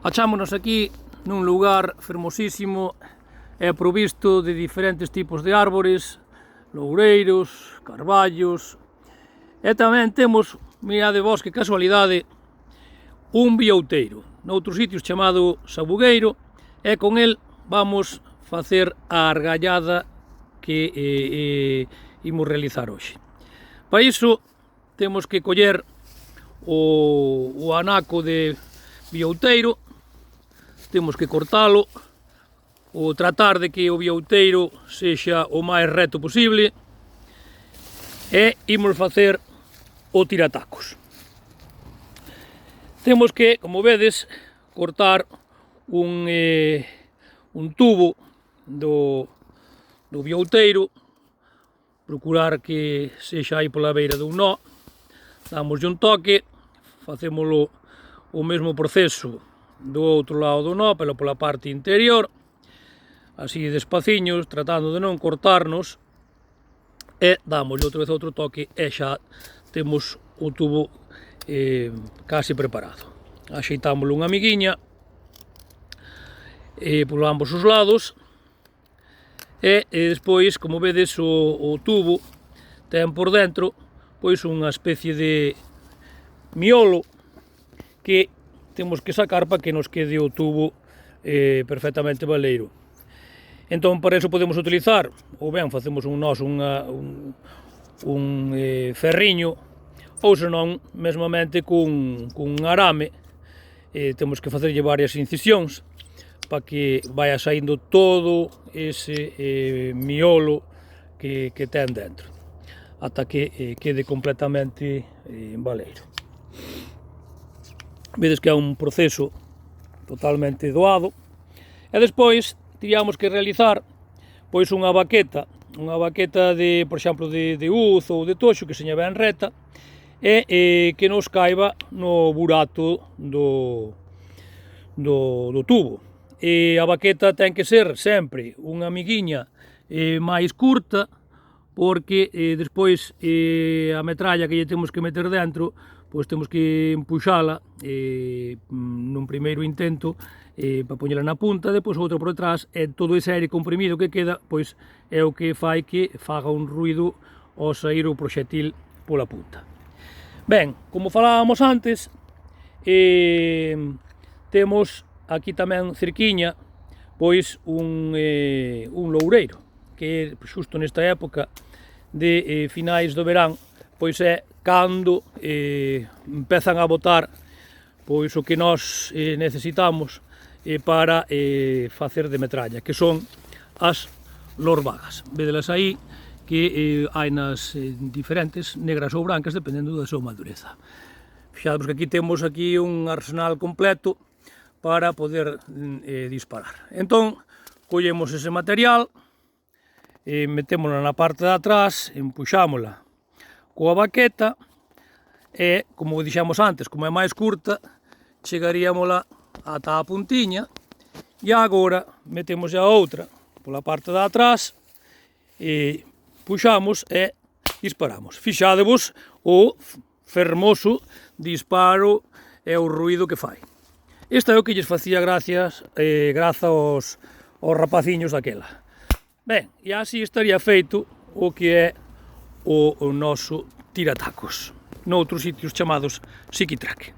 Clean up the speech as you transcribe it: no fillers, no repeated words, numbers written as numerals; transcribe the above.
Achámonos aquí nun lugar fermosísimo e provisto de diferentes tipos de árbores, loureiros, carballos, e tamén temos, mirade vos que casualidade, un biouteiro, noutros sitios chamado sabugueiro, e con el vamos facer a argallada que imos realizar hoxe. Para iso temos que coller o anaco de biouteiro, temos que cortalo, ou tratar de que o biouteiro sexa o máis recto posible, e imos facer o tiratacos. Temos que, como vedes, cortar un tubo do biouteiro, procurar que sexa aí pola beira dun nó, damoslle un toque, facémolo o mesmo proceso do outro lado do nó, pero pola parte interior, así despaciños, tratando de non cortarnos, e damos outra vez outro toque e xa temos o tubo casi preparado. Axeitámoslo unha amiguiña por ambos os lados e despois, como vedes, o tubo ten por dentro pois unha especie de miolo que temos que sacar para que nos quede o tubo perfectamente baleiro. Entón, para iso podemos utilizar, ou ben facemos un ferriño, ou senón, mesmamente, cun arame, temos que facerlle varias incisións para que vaya saindo todo ese miolo que ten dentro, ata que quede completamente baleiro. Vedes que é un proceso totalmente doado, e despois teríamos que realizar pois unha baqueta de, por exemplo, de uzo ou de toxo que seña ben reta e que nos caiba no burato do tubo. E a baqueta ten que ser sempre unha amiguiña máis curta, porque despois a metralla que lle temos que meter dentro, pois temos que empuxala nun primeiro intento para poñela na punta, depois outro por detrás, e todo ese aire comprimido que queda pois é o que fai que faga un ruido ao sair o proxetil pola punta. Ben, como falábamos antes, temos aquí tamén cerquiña pois un loureiro, que xusto nesta época de finais do verán, pois é cando empezan a botar pois o que nós necesitamos para facer de metralla, que son as lorvagas. Vedelas aí que hai nas diferentes, negras ou brancas, dependendo da súa madureza. Fixadvos que aquí temos un arsenal completo para poder disparar. Entón, collemos ese material, metémola na parte de atrás, empuxámola coa baqueta e, como dixemos antes, como é máis curta, chegaríamola ata a puntiña, e agora metemos a outra pola parte de atrás e puxamos e disparamos. Fixadevos o fermoso disparo e o ruido que fai. Isto é o que lles facía graza aos rapaciños daquela. Ben, e así estaría feito o que é o noso tiratacos, noutros sitios chamados psiquitraque.